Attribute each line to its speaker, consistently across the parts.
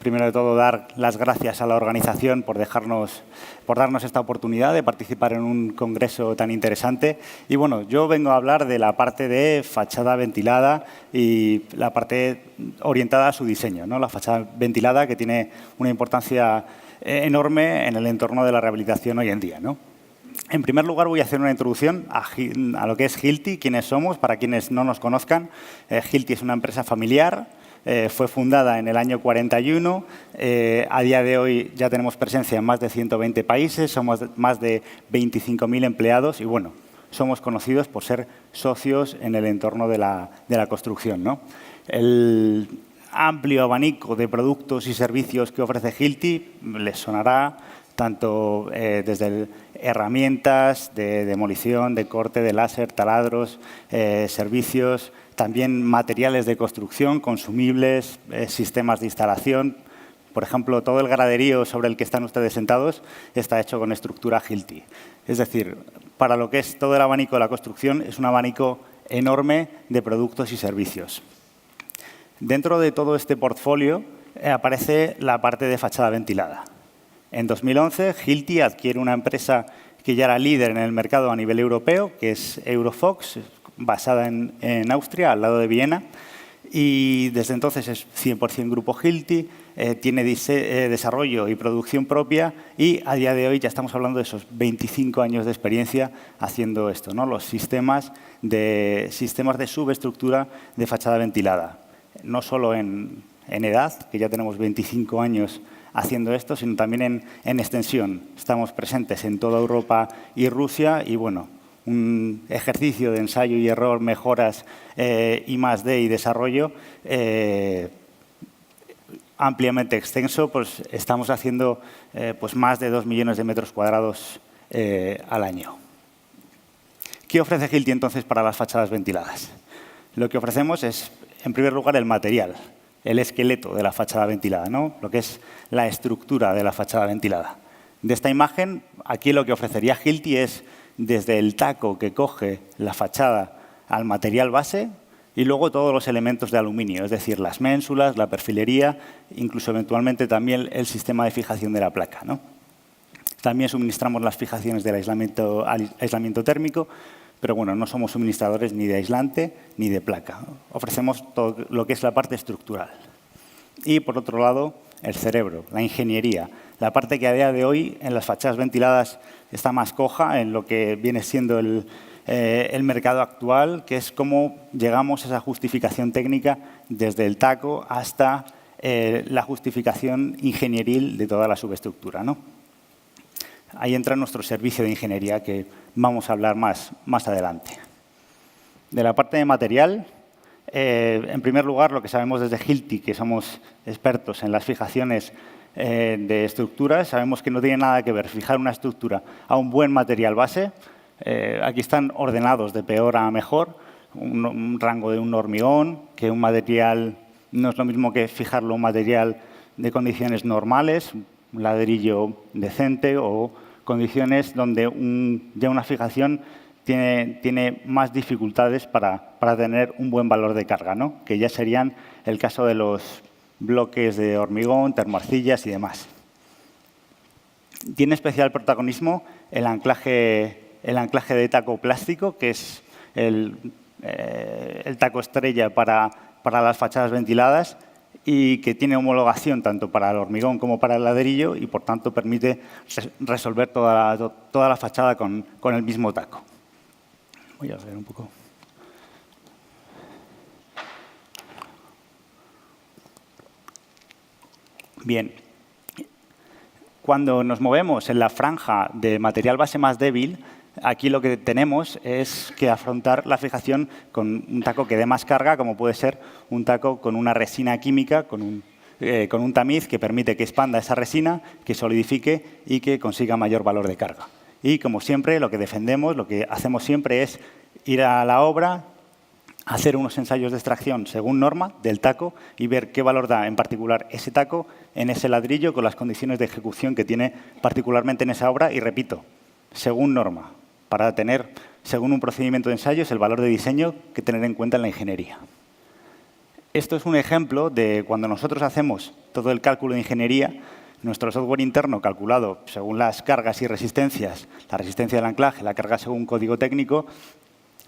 Speaker 1: primero de todo, dar las gracias a la organización por darnos esta oportunidad de participar en un congreso tan interesante. Y bueno, yo vengo a hablar de la parte de fachada ventilada y la parte orientada a su diseño, ¿no? La fachada ventilada, que tiene una importancia enorme en el entorno de la rehabilitación hoy en día, ¿no? En primer lugar, voy a hacer una introducción a lo que es Hilti, quiénes somos, para quienes no nos conozcan. Hilti es una empresa familiar, fue fundada en el año 41. A día de hoy ya tenemos presencia en más de 120 países, somos más de 25.000 empleados y, bueno, somos conocidos por ser socios en el entorno de la construcción, ¿no? El amplio abanico de productos y servicios que ofrece Hilti les sonará tanto desde herramientas de demolición, de corte, de láser, taladros, servicios, también materiales de construcción, consumibles, sistemas de instalación. Por ejemplo, todo el graderío sobre el que están ustedes sentados está hecho con estructura Hilti. Es decir, para lo que es todo el abanico de la construcción, es un abanico enorme de productos y servicios. Dentro de todo este portfolio aparece la parte de fachada ventilada. En 2011, Hilti adquiere una empresa que ya era líder en el mercado a nivel europeo, que es Eurofox, basada en Austria, al lado de Viena. Y desde entonces es 100% grupo Hilti, tiene desarrollo y producción propia y a día de hoy ya estamos hablando de esos 25 años de experiencia haciendo esto, ¿no? Los sistemas de subestructura de fachada ventilada. No solo en edad, que ya tenemos 25 años haciendo esto, sino también en extensión. Estamos presentes en toda Europa y Rusia y, bueno, un ejercicio de ensayo y error, mejoras I+D y desarrollo ampliamente extenso. Pues estamos haciendo pues más de 2 millones de metros cuadrados al año. ¿Qué ofrece Hilti entonces para las fachadas ventiladas? Lo que ofrecemos es, en primer lugar, el material, el esqueleto de la fachada ventilada, ¿no? Lo que es la estructura de la fachada ventilada. De esta imagen, aquí lo que ofrecería Hilti es desde el taco que coge la fachada al material base y luego todos los elementos de aluminio, es decir, las ménsulas, la perfilería, incluso eventualmente también el sistema de fijación de la placa, ¿no? También suministramos las fijaciones del aislamiento térmico, pero bueno, no somos suministradores ni de aislante ni de placa. Ofrecemos todo lo que es la parte estructural. Y, por otro lado, el cerebro, la ingeniería, la parte que a día de hoy en las fachadas ventiladas está más coja en lo que viene siendo el mercado actual, que es cómo llegamos a esa justificación técnica desde el taco hasta la justificación ingenieril de toda la subestructura, ¿no? Ahí entra nuestro servicio de ingeniería, que vamos a hablar más adelante. De la parte de material, en primer lugar, lo que sabemos desde Hilti, que somos expertos en las fijaciones de estructuras, sabemos que no tiene nada que ver fijar una estructura a un buen material base. Aquí están ordenados de peor a mejor, un rango de un hormigón, que un material no es lo mismo que fijarlo a un material de condiciones normales, un ladrillo decente o condiciones donde ya una fijación tiene más dificultades para tener un buen valor de carga, ¿no? Que ya serían el caso de los bloques de hormigón, termoarcillas y demás. Tiene especial protagonismo el anclaje de taco plástico, que es el taco estrella para las fachadas ventiladas y que tiene homologación tanto para el hormigón como para el ladrillo y, por tanto, permite resolver toda la fachada con el mismo taco. Voy a ver un poco. Bien. Cuando nos movemos en la franja de material base más débil, aquí lo que tenemos es que afrontar la fijación con un taco que dé más carga, como puede ser un taco con una resina química, con un tamiz que permite que expanda esa resina, que solidifique y que consiga mayor valor de carga. Y, como siempre, lo que defendemos, lo que hacemos siempre es ir a la obra, hacer unos ensayos de extracción según norma del taco y ver qué valor da en particular ese taco en ese ladrillo con las condiciones de ejecución que tiene particularmente en esa obra y, repito, según norma, para tener, según un procedimiento de ensayos, el valor de diseño que tener en cuenta en la ingeniería. Esto es un ejemplo de cuando nosotros hacemos todo el cálculo de ingeniería, nuestro software interno calculado según las cargas y resistencias, la resistencia del anclaje, la carga según código técnico,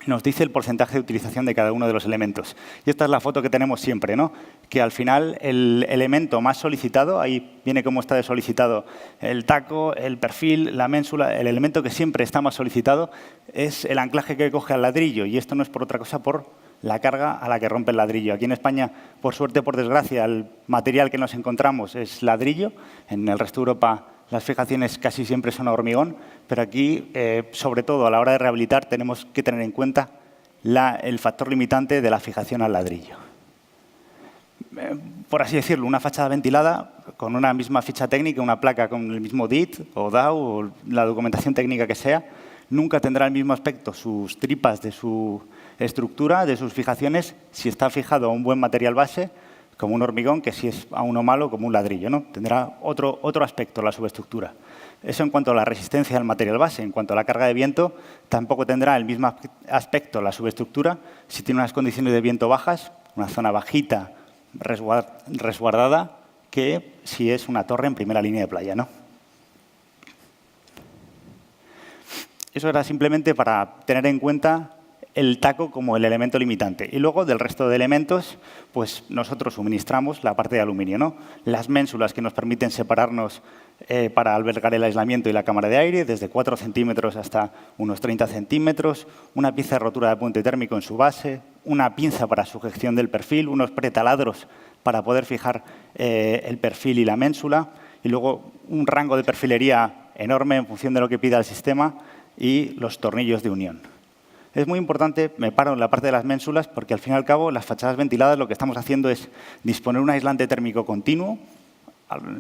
Speaker 1: nos dice el porcentaje de utilización de cada uno de los elementos. Y esta es la foto que tenemos siempre, ¿no? Que al final el elemento más solicitado, ahí viene cómo está de solicitado el taco, el perfil, la ménsula, el elemento que siempre está más solicitado es el anclaje que coge al ladrillo. Y esto no es por otra cosa, por la carga a la que rompe el ladrillo. Aquí en España, por suerte, por desgracia, el material que nos encontramos es ladrillo. En el resto de Europa las fijaciones casi siempre son a hormigón, pero aquí, sobre todo a la hora de rehabilitar, tenemos que tener en cuenta el factor limitante de la fijación al ladrillo. Por así decirlo, una fachada ventilada con una misma ficha técnica, una placa con el mismo DIT o DAO o la documentación técnica que sea, nunca tendrá el mismo aspecto sus tripas de su estructura, de sus fijaciones, si está fijado a un buen material base, como un hormigón, que si es a uno malo, como un ladrillo, ¿no? Tendrá otro aspecto la subestructura. Eso en cuanto a la resistencia del material base. En cuanto a la carga de viento, tampoco tendrá el mismo aspecto la subestructura si tiene unas condiciones de viento bajas, una zona bajita, resguardada, que si es una torre en primera línea de playa, ¿no? Eso era simplemente para tener en cuenta el taco como el elemento limitante. Y luego, del resto de elementos, pues nosotros suministramos la parte de aluminio, ¿no? Las ménsulas que nos permiten separarnos para albergar el aislamiento y la cámara de aire, desde 4 centímetros hasta unos 30 centímetros, una pieza de rotura de puente térmico en su base, una pinza para sujeción del perfil, unos pretaladros para poder fijar el perfil y la ménsula, y luego un rango de perfilería enorme en función de lo que pida el sistema y los tornillos de unión. Es muy importante, me paro en la parte de las ménsulas, porque al fin y al cabo las fachadas ventiladas lo que estamos haciendo es disponer un aislante térmico continuo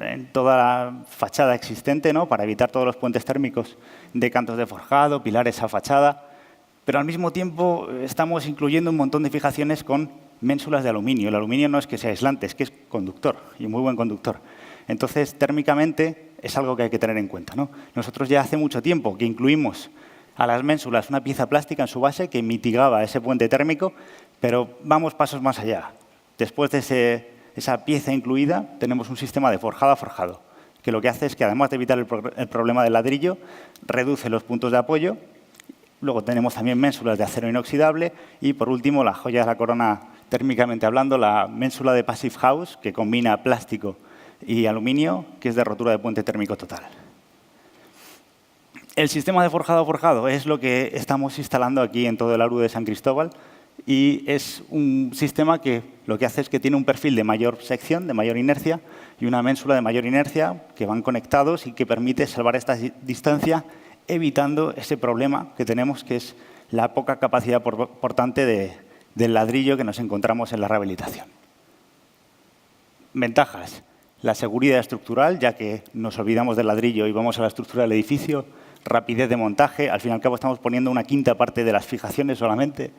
Speaker 1: en toda la fachada existente, ¿no? Para evitar todos los puentes térmicos de cantos de forjado, pilares a fachada, pero al mismo tiempo estamos incluyendo un montón de fijaciones con ménsulas de aluminio. El aluminio no es que sea aislante, es que es conductor, y muy buen conductor. Entonces, térmicamente es algo que hay que tener en cuenta, ¿no? Nosotros ya hace mucho tiempo que incluimos a las ménsulas una pieza plástica en su base que mitigaba ese puente térmico, pero vamos pasos más allá. Después de esa pieza incluida, tenemos un sistema de forjado a forjado, que lo que hace es que, además de evitar el problema del ladrillo, reduce los puntos de apoyo. Luego tenemos también ménsulas de acero inoxidable y, por último, la joya de la corona, térmicamente hablando, la ménsula de Passive House, que combina plástico y aluminio, que es de rotura de puente térmico total. El sistema de forjado a forjado es lo que estamos instalando aquí en todo el ARU de San Cristóbal y es un sistema que lo que hace es que tiene un perfil de mayor sección, de mayor inercia, y una ménsula de mayor inercia que van conectados y que permite salvar esta distancia, evitando ese problema que tenemos, que es la poca capacidad portante del ladrillo que nos encontramos en la rehabilitación. Ventajas. La seguridad estructural, ya que nos olvidamos del ladrillo y vamos a la estructura del edificio. Rapidez de montaje. Al fin y al cabo estamos poniendo una quinta parte de las fijaciones solamente.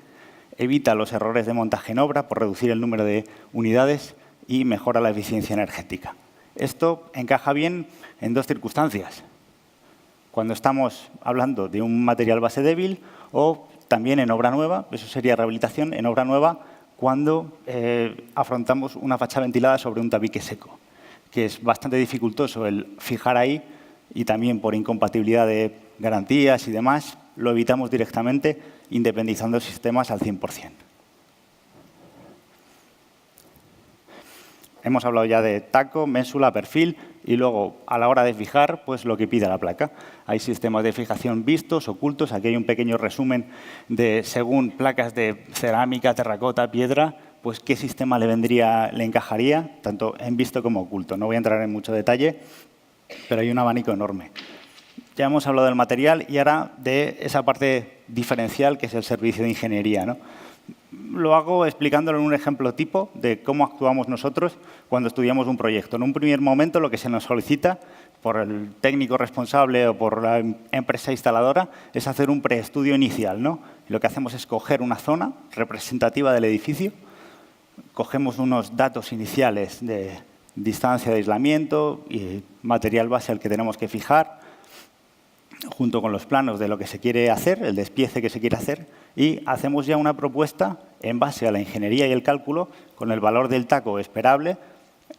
Speaker 1: Evita los errores de montaje en obra por reducir el número de unidades y mejora la eficiencia energética. Esto encaja bien en dos circunstancias. Cuando estamos hablando de un material base débil o también en obra nueva, eso sería rehabilitación en obra nueva, cuando afrontamos una fachada ventilada sobre un tabique seco, que es bastante dificultoso el fijar ahí y también por incompatibilidad de garantías y demás, lo evitamos directamente independizando sistemas al 100%. Hemos hablado ya de taco, ménsula, perfil y luego, a la hora de fijar, pues lo que pide la placa. Hay sistemas de fijación vistos, ocultos. Aquí hay un pequeño resumen de, según placas de cerámica, terracota, piedra, pues qué sistema le encajaría, tanto en visto como oculto. No voy a entrar en mucho detalle, pero hay un abanico enorme. Ya hemos hablado del material y ahora de esa parte diferencial que es el servicio de ingeniería, ¿no? Lo hago explicándolo en un ejemplo tipo de cómo actuamos nosotros cuando estudiamos un proyecto. En un primer momento, lo que se nos solicita por el técnico responsable o por la empresa instaladora es hacer un preestudio inicial, ¿no? Y lo que hacemos es coger una zona representativa del edificio, cogemos unos datos iniciales de distancia de aislamiento y material base al que tenemos que fijar. junto con los planos de lo que se quiere hacer, el despiece que se quiere hacer, y hacemos ya una propuesta en base a la ingeniería y el cálculo con el valor del taco esperable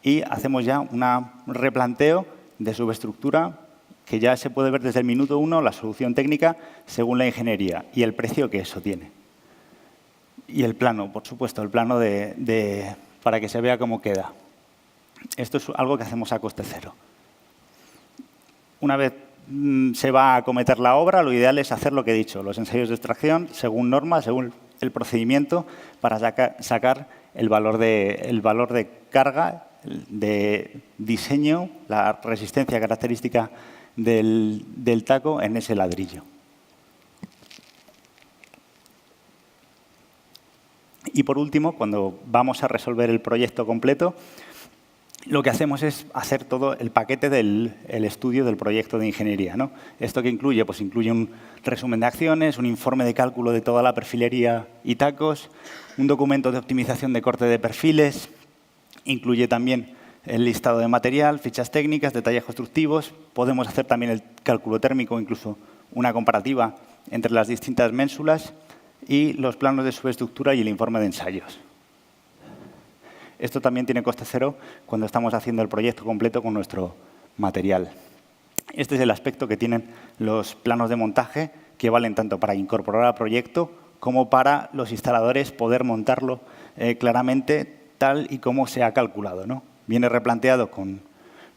Speaker 1: y hacemos ya un replanteo de subestructura que ya se puede ver desde el minuto 1 la solución técnica según la ingeniería y el precio que eso tiene. Y el plano, por supuesto, el plano para que se vea cómo queda. Esto es algo que hacemos a coste cero. Una vez se va a acometer la obra, lo ideal es hacer lo que he dicho, los ensayos de extracción según norma, según el procedimiento, para sacar el valor de carga, de diseño, la resistencia característica del taco en ese ladrillo. Y por último, cuando vamos a resolver el proyecto completo, lo que hacemos es hacer todo el paquete del estudio del proyecto de ingeniería, ¿no? ¿Esto qué incluye? Pues incluye un resumen de acciones, un informe de cálculo de toda la perfilería y tacos, un documento de optimización de corte de perfiles, incluye también el listado de material, fichas técnicas, detalles constructivos. Podemos hacer también el cálculo térmico, incluso una comparativa entre las distintas ménsulas y los planos de subestructura y el informe de ensayos. Esto también tiene coste cero cuando estamos haciendo el proyecto completo con nuestro material. Este es el aspecto que tienen los planos de montaje, que valen tanto para incorporar al proyecto como para los instaladores poder montarlo claramente tal y como se ha calculado, ¿no? Viene replanteado con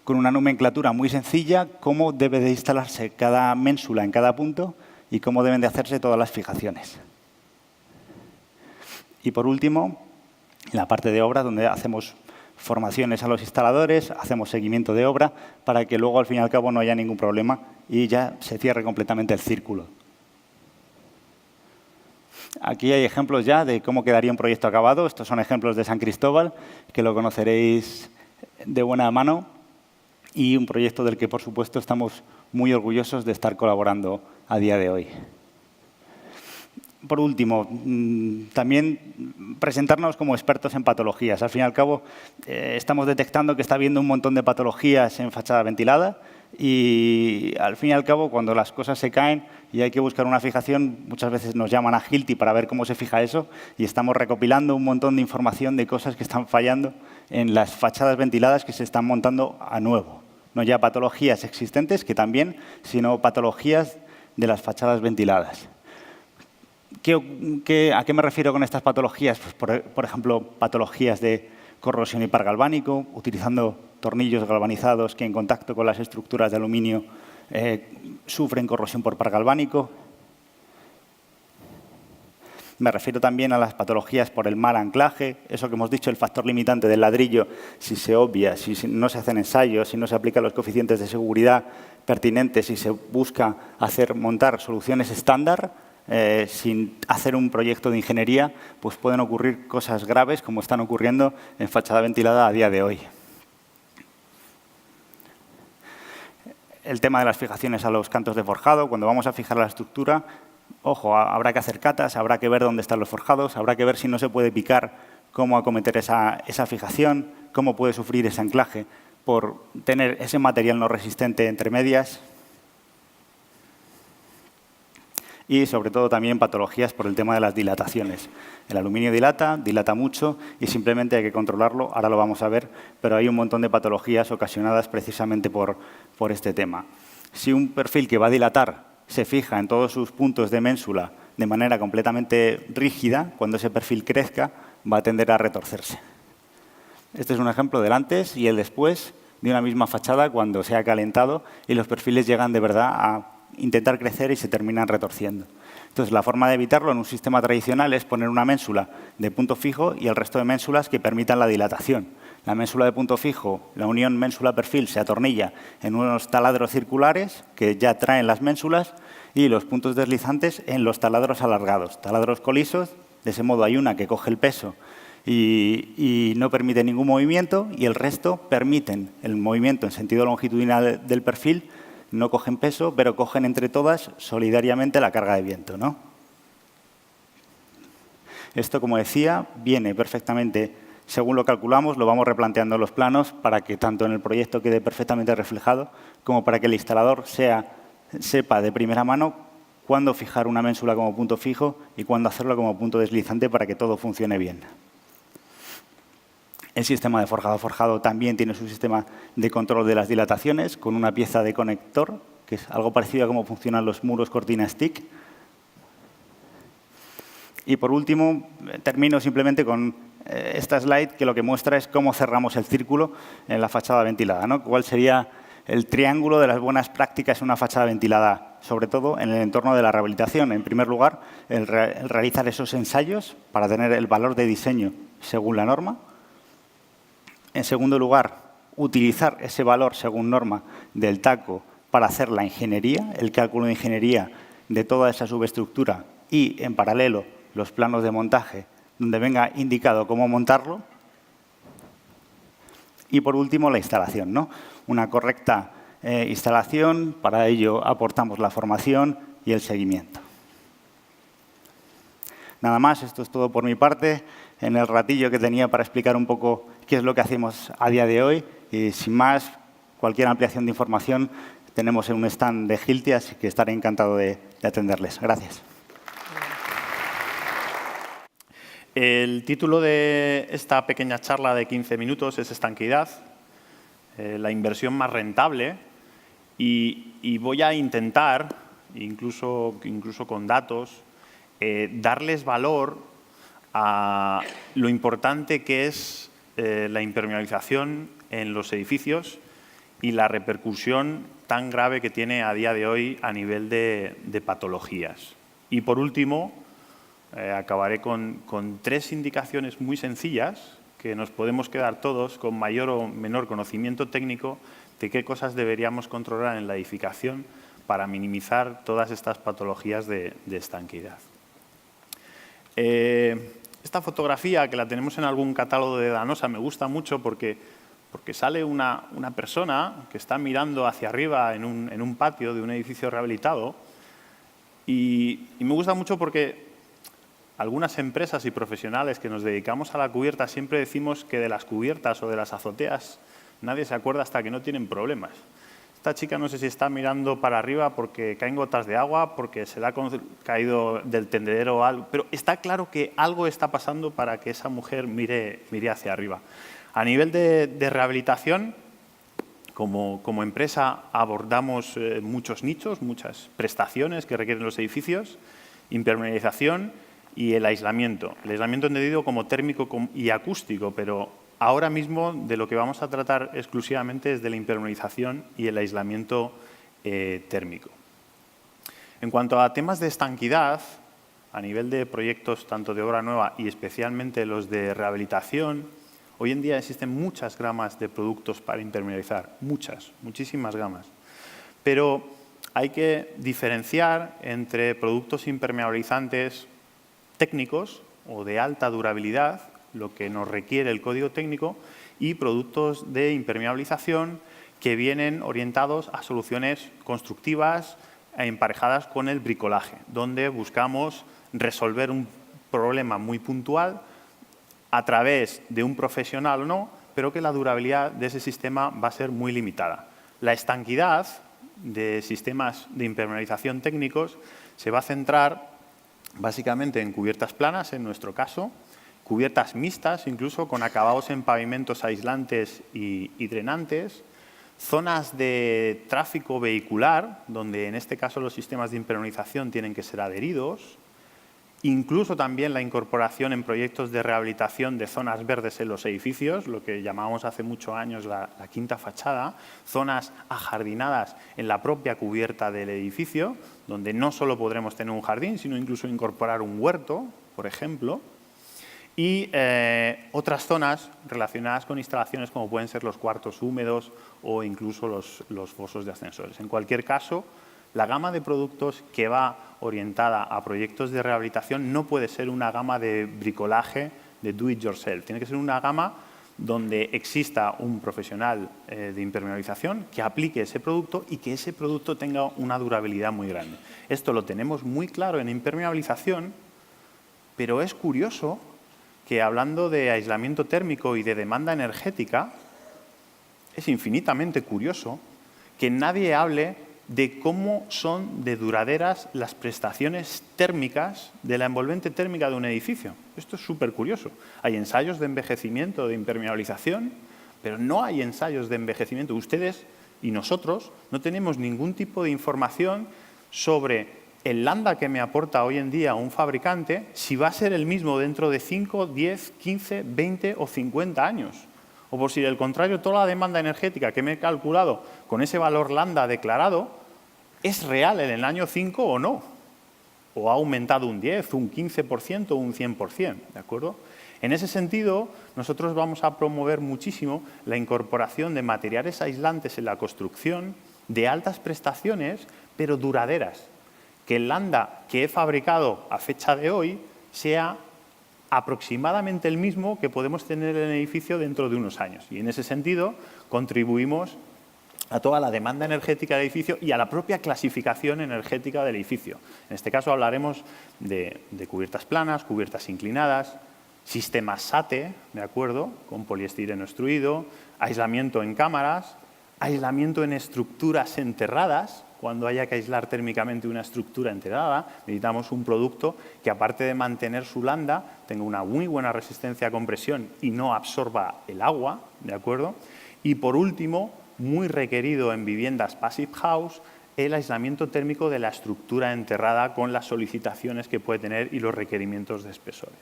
Speaker 1: una nomenclatura muy sencilla, cómo debe de instalarse cada ménsula en cada punto y cómo deben de hacerse todas las fijaciones. Y por último, la parte de obra, donde hacemos formaciones a los instaladores, hacemos seguimiento de obra, para que luego, al fin y al cabo, no haya ningún problema y ya se cierre completamente el círculo. Aquí hay ejemplos ya de cómo quedaría un proyecto acabado. Estos son ejemplos de San Cristóbal, que lo conoceréis de buena mano, y un proyecto del que, por supuesto, estamos muy orgullosos de estar colaborando a día de hoy. Por último, también presentarnos como expertos en patologías. Al fin y al cabo, estamos detectando que está habiendo un montón de patologías en fachada ventilada y, al fin y al cabo, cuando las cosas se caen y hay que buscar una fijación, muchas veces nos llaman a Hilti para ver cómo se fija eso y estamos recopilando un montón de información de cosas que están fallando en las fachadas ventiladas que se están montando a nuevo. No ya patologías existentes, que también, sino patologías de las fachadas ventiladas. ¿A qué me refiero con estas patologías? Pues por ejemplo, patologías de corrosión y par galvánico, utilizando tornillos galvanizados que en contacto con las estructuras de aluminio sufren corrosión por par galvánico. Me refiero también a las patologías por el mal anclaje, eso que hemos dicho, el factor limitante del ladrillo, si se obvia, si no se hacen ensayos, si no se aplican los coeficientes de seguridad pertinentes, si se busca montar soluciones estándar, sin hacer un proyecto de ingeniería, pues pueden ocurrir cosas graves como están ocurriendo en fachada ventilada a día de hoy. El tema de las fijaciones a los cantos de forjado, cuando vamos a fijar la estructura, ojo, habrá que hacer catas, habrá que ver dónde están los forjados, habrá que ver si no se puede picar, cómo acometer esa fijación, cómo puede sufrir ese anclaje por tener ese material no resistente entre medias. Y, sobre todo, también patologías por el tema de las dilataciones. El aluminio dilata mucho y simplemente hay que controlarlo. Ahora lo vamos a ver, pero hay un montón de patologías ocasionadas precisamente por este tema. Si un perfil que va a dilatar se fija en todos sus puntos de ménsula de manera completamente rígida, cuando ese perfil crezca va a tender a retorcerse. Este es un ejemplo del antes y el después de una misma fachada cuando se ha calentado y los perfiles llegan de verdad a intentar crecer y se terminan retorciendo. Entonces, la forma de evitarlo en un sistema tradicional es poner una ménsula de punto fijo y el resto de ménsulas que permitan la dilatación. La ménsula de punto fijo, la unión ménsula-perfil, se atornilla en unos taladros circulares que ya traen las ménsulas y los puntos deslizantes en los taladros alargados, taladros colisos. De ese modo hay una que coge el peso y no permite ningún movimiento y el resto permiten el movimiento en sentido longitudinal del perfil. No cogen peso, pero cogen entre todas solidariamente la carga de viento, ¿no? Esto, como decía, viene perfectamente, según lo calculamos, lo vamos replanteando en los planos para que tanto en el proyecto quede perfectamente reflejado como para que el instalador sea sepa de primera mano cuándo fijar una ménsula como punto fijo y cuándo hacerlo como punto deslizante para que todo funcione bien. El sistema de forjado-forjado también tiene su sistema de control de las dilataciones con una pieza de conector, que es algo parecido a cómo funcionan los muros cortina stick. Y por último, termino simplemente con esta slide que lo que muestra es cómo cerramos el círculo en la fachada ventilada, ¿no? ¿Cuál sería el triángulo de las buenas prácticas en una fachada ventilada? Sobre todo en el entorno de la rehabilitación. En primer lugar, el realizar esos ensayos para tener el valor de diseño según la norma. En segundo lugar, utilizar ese valor según norma del taco para hacer la ingeniería, el cálculo de ingeniería de toda esa subestructura y, en paralelo, los planos de montaje donde venga indicado cómo montarlo. Y, por último, la instalación, ¿no? Una correcta instalación, para ello aportamos la formación y el seguimiento. Nada más, esto es todo por mi parte, en el ratillo que tenía para explicar un poco qué es lo que hacemos a día de hoy. Y sin más, cualquier ampliación de información tenemos en un stand de Hilti, así que estaré encantado de atenderles. Gracias.
Speaker 2: El título de esta pequeña charla de 15 minutos es Estanqueidad, la inversión más rentable, y voy a intentar, incluso con datos, darles valor a lo importante que es la impermeabilización en los edificios y la repercusión tan grave que tiene a día de hoy a nivel de patologías. Y por último, acabaré con 3 indicaciones muy sencillas que nos podemos quedar todos con mayor o menor conocimiento técnico de qué cosas deberíamos controlar en la edificación para minimizar todas estas patologías de estanqueidad. Esta fotografía, que la tenemos en algún catálogo de Danosa, me gusta mucho porque sale una persona que está mirando hacia arriba en un patio de un edificio rehabilitado, y me gusta mucho porque algunas empresas y profesionales que nos dedicamos a la cubierta siempre decimos que de las cubiertas o de las azoteas nadie se acuerda hasta que no tienen problemas. Esta chica no sé si está mirando para arriba porque caen gotas de agua, porque se le ha caído del tendedero o algo, pero está claro que algo está pasando para que esa mujer mire hacia arriba. A nivel de rehabilitación, como empresa abordamos muchos nichos, muchas prestaciones que requieren los edificios, impermeabilización y el aislamiento. El aislamiento entendido como térmico y acústico, pero ahora mismo de lo que vamos a tratar exclusivamente es de la impermeabilización y el aislamiento térmico. En cuanto a temas de estanquidad, a nivel de proyectos tanto de obra nueva y especialmente los de rehabilitación, hoy en día existen muchas gamas de productos para impermeabilizar, muchísimas gamas. Pero hay que diferenciar entre productos impermeabilizantes técnicos o de alta durabilidad, lo que nos requiere el código técnico, y productos de impermeabilización que vienen orientados a soluciones constructivas emparejadas con el bricolaje, donde buscamos resolver un problema muy puntual a través de un profesional o no, pero que la durabilidad de ese sistema va a ser muy limitada. La estanquidad de sistemas de impermeabilización técnicos se va a centrar básicamente en cubiertas planas, en nuestro caso, cubiertas mixtas, incluso con acabados en pavimentos aislantes y drenantes, zonas de tráfico vehicular, donde en este caso los sistemas de impermeabilización tienen que ser adheridos, incluso también la incorporación en proyectos de rehabilitación de zonas verdes en los edificios, lo que llamábamos hace muchos años la quinta fachada, zonas ajardinadas en la propia cubierta del edificio, donde no solo podremos tener un jardín, sino incluso incorporar un huerto, por ejemplo, y otras zonas relacionadas con instalaciones como pueden ser los cuartos húmedos o incluso los fosos de ascensores. En cualquier caso, la gama de productos que va orientada a proyectos de rehabilitación no puede ser una gama de bricolaje, de do it yourself. Tiene que ser una gama donde exista un profesional de impermeabilización que aplique ese producto y que ese producto tenga una durabilidad muy grande. Esto lo tenemos muy claro en impermeabilización, pero es curioso que hablando de aislamiento térmico y de demanda energética, es infinitamente curioso que nadie hable de cómo son de duraderas las prestaciones térmicas de la envolvente térmica de un edificio. Esto es súper curioso. Hay ensayos de envejecimiento, de impermeabilización, pero no hay ensayos de envejecimiento. Ustedes y nosotros no tenemos ningún tipo de información sobre el lambda que me aporta hoy en día un fabricante, si va a ser el mismo dentro de 5, 10, 15, 20 o 50 años. O por si del contrario, toda la demanda energética que me he calculado con ese valor lambda declarado es real en el año 5 o no. O ha aumentado un 10, un 15% o un 100%, ¿de acuerdo? En ese sentido, nosotros vamos a promover muchísimo la incorporación de materiales aislantes en la construcción de altas prestaciones, pero duraderas. Que el lambda que he fabricado a fecha de hoy sea aproximadamente el mismo que podemos tener en el edificio dentro de unos años. Y en ese sentido, contribuimos a toda la demanda energética del edificio y a la propia clasificación energética del edificio. En este caso hablaremos de cubiertas planas, cubiertas inclinadas, sistemas SATE, ¿de acuerdo?, con poliestireno extruido, aislamiento en cámaras, aislamiento en estructuras enterradas. Cuando haya que aislar térmicamente una estructura enterrada, necesitamos un producto que, aparte de mantener su lambda, tenga una muy buena resistencia a compresión y no absorba el agua, ¿de acuerdo? Y, por último, muy requerido en viviendas Passive House, el aislamiento térmico de la estructura enterrada con las solicitaciones que puede tener y los requerimientos de espesores.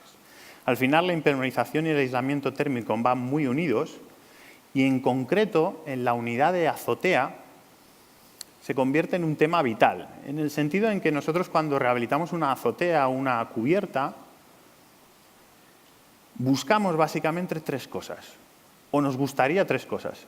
Speaker 2: Al final, la impermeabilización y el aislamiento térmico van muy unidos y, en concreto, en la unidad de azotea se convierte en un tema vital, en el sentido en que nosotros, cuando rehabilitamos una azotea o una cubierta, buscamos básicamente tres cosas, o nos gustaría tres cosas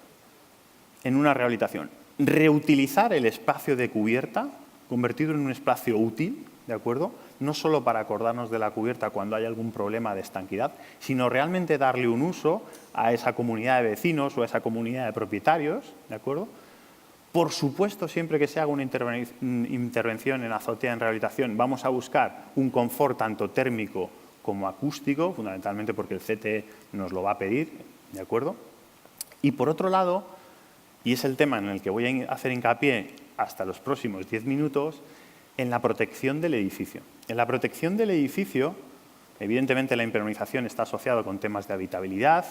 Speaker 2: en una rehabilitación. Reutilizar el espacio de cubierta, convertirlo en un espacio útil, ¿de acuerdo? No solo para acordarnos de la cubierta cuando hay algún problema de estanquidad, sino realmente darle un uso a esa comunidad de vecinos o a esa comunidad de propietarios, ¿de acuerdo? Por supuesto, siempre que se haga una intervención en azotea en rehabilitación, vamos a buscar un confort tanto térmico como acústico, fundamentalmente porque el CTE nos lo va a pedir, ¿de acuerdo? Y por otro lado, y es el tema en el que voy a hacer hincapié hasta los próximos 10 minutos, en la protección del edificio. En la protección del edificio, evidentemente la impermeabilización está asociada con temas de habitabilidad,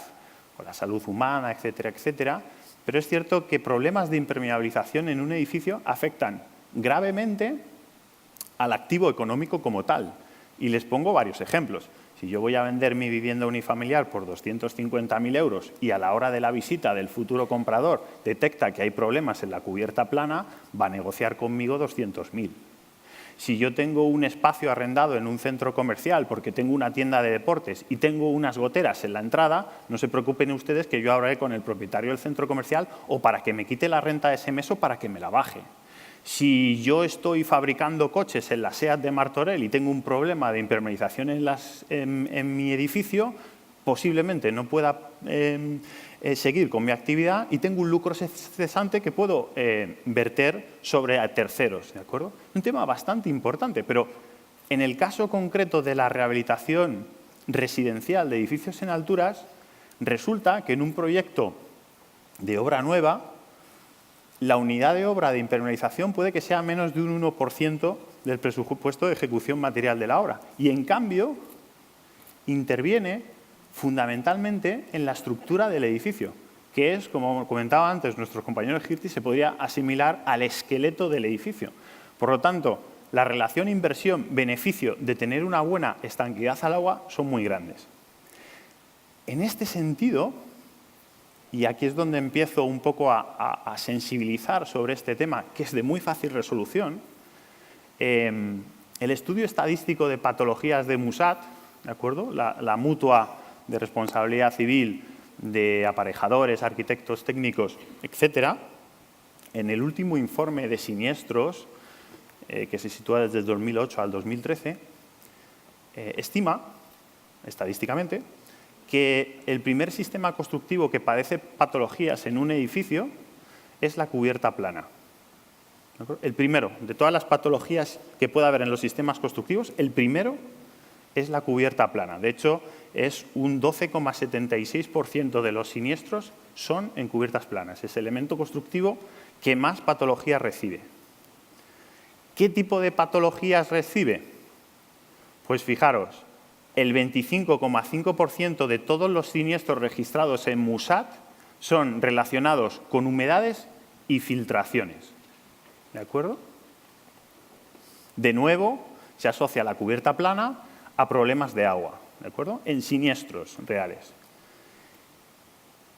Speaker 2: con la salud humana, etcétera, etcétera, pero es cierto que problemas de impermeabilización en un edificio afectan gravemente al activo económico como tal. Y les pongo varios ejemplos. Si yo voy a vender mi vivienda unifamiliar por 250.000 euros y a la hora de la visita del futuro comprador detecta que hay problemas en la cubierta plana, va a negociar conmigo 200.000. Si yo tengo un espacio arrendado en un centro comercial porque tengo una tienda de deportes y tengo unas goteras en la entrada, no se preocupen ustedes que yo hablaré con el propietario del centro comercial o para que me quite la renta de ese mes o para que me la baje. Si yo estoy fabricando coches en la SEAT de Martorell y tengo un problema de impermeabilización en mi edificio, posiblemente no pueda seguir con mi actividad y tengo un lucro cesante que puedo verter sobre terceros, ¿de acuerdo? Un tema bastante importante, pero en el caso concreto de la rehabilitación residencial de edificios en alturas, resulta que en un proyecto de obra nueva, la unidad de obra de impermeabilización puede que sea menos de un 1% del presupuesto de ejecución material de la obra. Y, en cambio, interviene fundamentalmente en la estructura del edificio, que es, como comentaba antes nuestro compañero Girti, se podría asimilar al esqueleto del edificio. Por lo tanto, la relación inversión-beneficio de tener una buena estanquidad al agua son muy grandes. En este sentido, y aquí es donde empiezo un poco a sensibilizar sobre este tema, que es de muy fácil resolución, el estudio estadístico de patologías de MUSAT, ¿de acuerdo?, la mutua de responsabilidad civil de aparejadores, arquitectos técnicos, etcétera, en el último informe de siniestros, que se sitúa desde el 2008 al 2013, estima, estadísticamente, que el primer sistema constructivo que padece patologías en un edificio es la cubierta plana. El primero, de todas las patologías que pueda haber en los sistemas constructivos, el primero es la cubierta plana. De hecho, es un 12,76% de los siniestros son en cubiertas planas. Es el elemento constructivo que más patologías recibe, ¿Qué tipo de patologías recibe? Pues fijaros, el 25,5% de todos los siniestros registrados en MUSAT son relacionados con humedades y filtraciones. ¿De acuerdo? De nuevo, se asocia la cubierta plana a problemas de agua, ¿de acuerdo? En siniestros reales.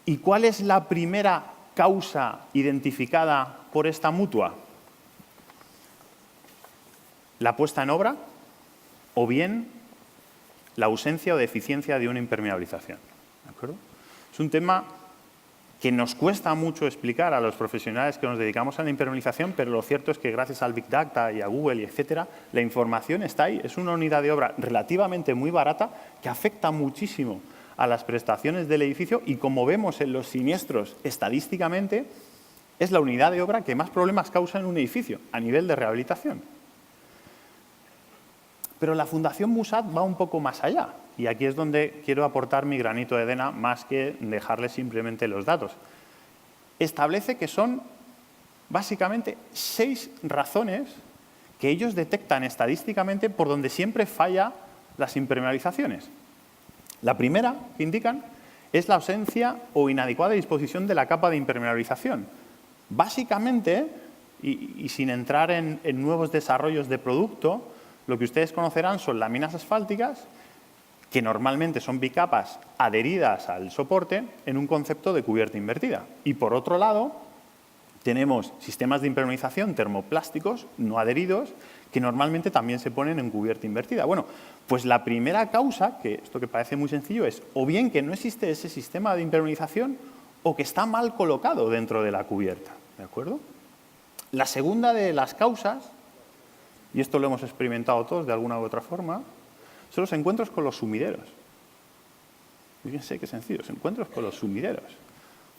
Speaker 2: ¿Y cuál es la primera causa identificada por esta mutua? La puesta en obra o bien la ausencia o deficiencia de una impermeabilización. ¿De acuerdo? Es un tema que nos cuesta mucho explicar a los profesionales que nos dedicamos a la impermeabilización, pero lo cierto es que gracias al Big Data y a Google, y etcétera, la información está ahí. Es una unidad de obra relativamente muy barata que afecta muchísimo a las prestaciones del edificio y, como vemos en los siniestros estadísticamente, es la unidad de obra que más problemas causa en un edificio a nivel de rehabilitación. Pero la Fundación MUSAT va un poco más allá. Y aquí es donde quiero aportar mi granito de arena más que dejarles simplemente los datos. Establece que son básicamente 6 razones que ellos detectan estadísticamente por donde siempre falla las impermeabilizaciones. La primera que indican es la ausencia o inadecuada disposición de la capa de impermeabilización. Básicamente, y sin entrar en nuevos desarrollos de producto, lo que ustedes conocerán son láminas asfálticas que normalmente son bicapas adheridas al soporte en un concepto de cubierta invertida. Y por otro lado, tenemos sistemas de impermeabilización termoplásticos no adheridos que normalmente también se ponen en cubierta invertida. Bueno, pues la primera causa, que esto que parece muy sencillo, es o bien que no existe ese sistema de impermeabilización o que está mal colocado dentro de la cubierta. ¿De acuerdo? La segunda de las causas, y esto lo hemos experimentado todos de alguna u otra forma, son los encuentros con los sumideros. Fíjense qué sencillo, los encuentros con los sumideros.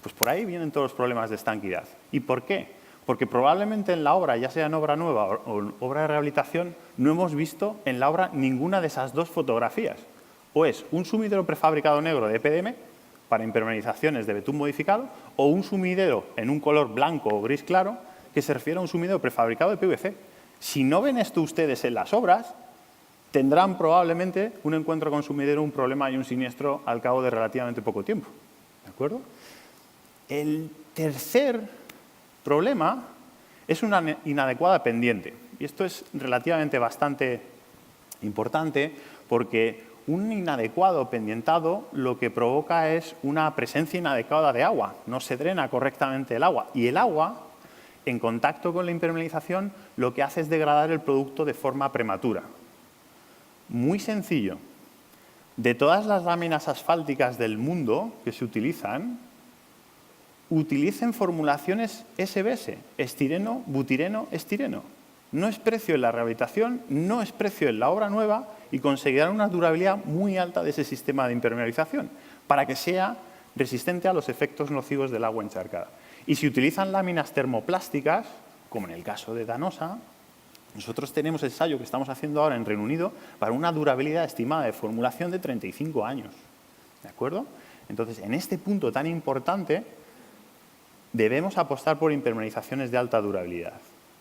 Speaker 2: Pues por ahí vienen todos los problemas de estanquidad. ¿Y por qué? Porque probablemente en la obra, ya sea en obra nueva o en obra de rehabilitación, no hemos visto en la obra ninguna de esas dos fotografías. O es un sumidero prefabricado negro de EPDM para impermeabilizaciones de betún modificado, o un sumidero en un color blanco o gris claro que se refiere a un sumidero prefabricado de PVC. Si no ven esto ustedes en las obras, tendrán probablemente un encuentro con sumidero, un problema y un siniestro al cabo de relativamente poco tiempo. ¿De acuerdo? El tercer problema es una inadecuada pendiente. Y esto es relativamente bastante importante porque un inadecuado pendientado lo que provoca es una presencia inadecuada de agua. No se drena correctamente el agua. Y el agua, en contacto con la impermeabilización, lo que hace es degradar el producto de forma prematura. Muy sencillo. De todas las láminas asfálticas del mundo que se utilizan, utilicen formulaciones SBS, estireno, butireno, estireno. No es precio en la rehabilitación, no es precio en la obra nueva y conseguirán una durabilidad muy alta de ese sistema de impermeabilización para que sea resistente a los efectos nocivos del agua encharcada. Y si utilizan láminas termoplásticas, como en el caso de Danosa, nosotros tenemos el ensayo que estamos haciendo ahora en Reino Unido para una durabilidad estimada de formulación de 35 años. ¿De acuerdo? Entonces, en este punto tan importante, debemos apostar por impermeabilizaciones de alta durabilidad.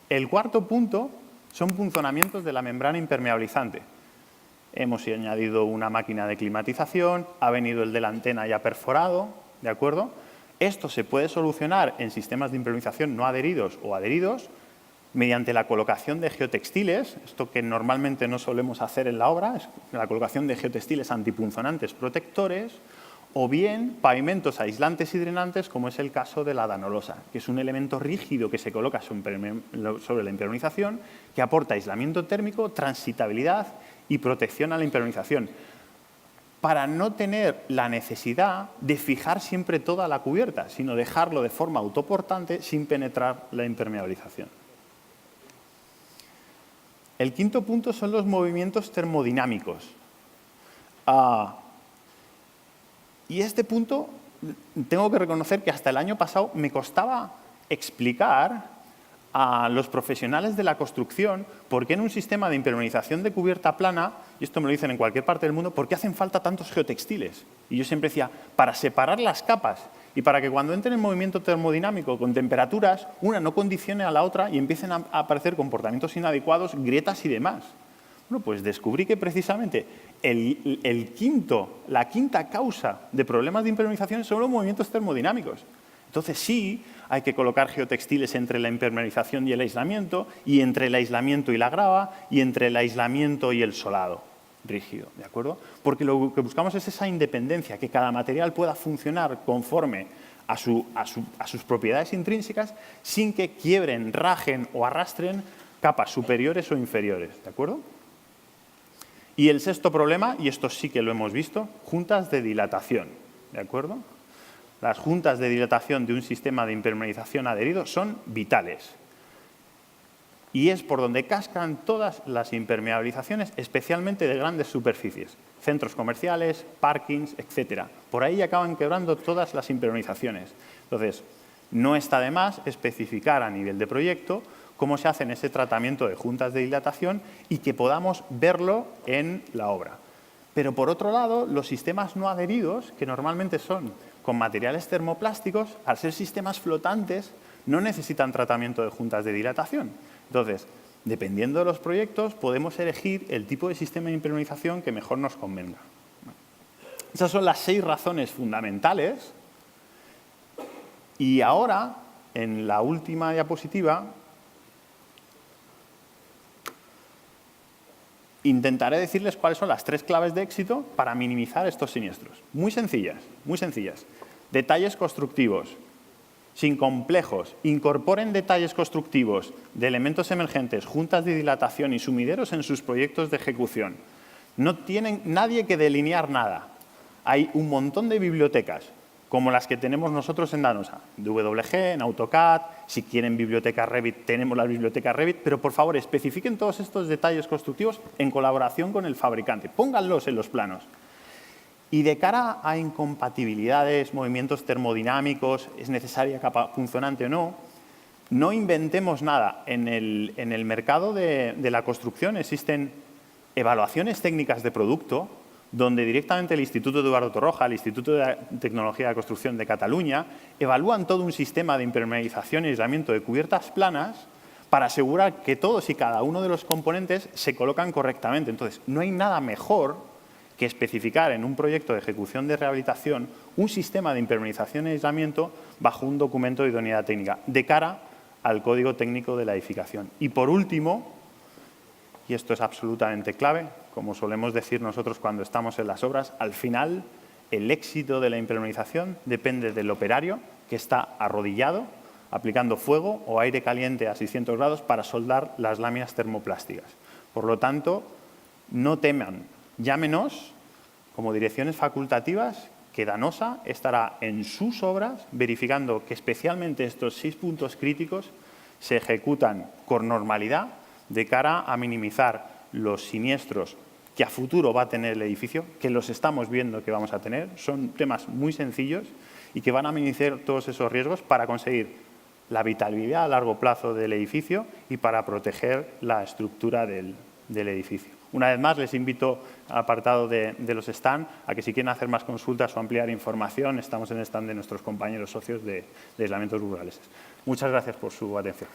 Speaker 2: El cuarto punto son punzonamientos de la membrana impermeabilizante. Hemos añadido una máquina de climatización, ha venido el de la antena ya perforado, ¿de acuerdo? Esto se puede solucionar en sistemas de impermeabilización no adheridos o adheridos mediante la colocación de geotextiles, esto que normalmente no solemos hacer en la obra, es la colocación de geotextiles antipunzonantes protectores, o bien pavimentos aislantes y drenantes, como es el caso de la danolosa, que es un elemento rígido que se coloca sobre la impermeabilización, que aporta aislamiento térmico, transitabilidad y protección a la impermeabilización, para no tener la necesidad de fijar siempre toda la cubierta, sino dejarlo de forma autoportante sin penetrar la impermeabilización. El quinto punto son los movimientos termodinámicos. Y este punto, tengo que reconocer que hasta el año pasado me costaba explicar a los profesionales de la construcción por qué en un sistema de impermeabilización de cubierta plana, y esto me lo dicen en cualquier parte del mundo, por qué hacen falta tantos geotextiles. Y yo siempre decía, para separar las capas. Y para que cuando entren en movimiento termodinámico con temperaturas, una no condicione a la otra y empiecen a aparecer comportamientos inadecuados, grietas y demás. Bueno, pues descubrí que precisamente la quinta causa de problemas de impermeabilización son los movimientos termodinámicos. Entonces sí, hay que colocar geotextiles entre la impermeabilización y el aislamiento, y entre el aislamiento y la grava, y entre el aislamiento y el solado rígido, ¿de acuerdo? Porque lo que buscamos es esa independencia, que cada material pueda funcionar conforme a sus propiedades intrínsecas sin que quiebren, rajen o arrastren capas superiores o inferiores, ¿de acuerdo? Y el sexto problema, y esto sí que lo hemos visto, juntas de dilatación, ¿de acuerdo? Las juntas de dilatación de un sistema de impermeabilización adherido son vitales. Y es por donde cascan todas las impermeabilizaciones, especialmente de grandes superficies, centros comerciales, parkings, etc. Por ahí acaban quebrando todas las impermeabilizaciones. Entonces, no está de más especificar a nivel de proyecto cómo se hace ese tratamiento de juntas de dilatación y que podamos verlo en la obra. Pero por otro lado, los sistemas no adheridos, que normalmente son con materiales termoplásticos, al ser sistemas flotantes, no necesitan tratamiento de juntas de dilatación. Entonces, dependiendo de los proyectos, podemos elegir el tipo de sistema de impermeabilización que mejor nos convenga. Esas son las 6 razones fundamentales. Y ahora, en la última diapositiva, intentaré decirles cuáles son las 3 claves de éxito para minimizar estos siniestros. Muy sencillas, muy sencillas. Detalles constructivos, sin complejos. Incorporen detalles constructivos de elementos emergentes, juntas de dilatación y sumideros en sus proyectos de ejecución. No tienen nadie que delinear nada. Hay un montón de bibliotecas, como las que tenemos nosotros en Danosa, DWG, en AutoCAD, si quieren biblioteca Revit, tenemos la biblioteca Revit, pero por favor especifiquen todos estos detalles constructivos en colaboración con el fabricante, pónganlos en los planos. Y de cara a incompatibilidades, movimientos termodinámicos, es necesaria capa funcionante o no, no inventemos nada. En el mercado de la construcción existen evaluaciones técnicas de producto, donde directamente el Instituto de Eduardo Torroja, el Instituto de Tecnología de la Construcción de Cataluña, evalúan todo un sistema de impermeabilización y aislamiento de cubiertas planas para asegurar que todos y cada uno de los componentes se colocan correctamente. Entonces, no hay nada mejor que especificar en un proyecto de ejecución de rehabilitación un sistema de impermeabilización y aislamiento bajo un documento de idoneidad técnica, de cara al código técnico de la edificación. Y por último, y esto es absolutamente clave, como solemos decir nosotros cuando estamos en las obras, al final el éxito de la impermeabilización depende del operario que está arrodillado, aplicando fuego o aire caliente a 600 grados para soldar las láminas termoplásticas. Por lo tanto, no teman, llámenos como direcciones facultativas, que Danosa estará en sus obras verificando que especialmente estos 6 puntos críticos se ejecutan con normalidad de cara a minimizar los siniestros que a futuro va a tener el edificio, que los estamos viendo que vamos a tener. Son temas muy sencillos y que van a minimizar todos esos riesgos para conseguir la vitalidad a largo plazo del edificio y para proteger la estructura del edificio. Una vez más, les invito al apartado de los stand a que si quieren hacer más consultas o ampliar información, estamos en el stand de nuestros compañeros socios de aislamientos rurales. Muchas gracias por su atención.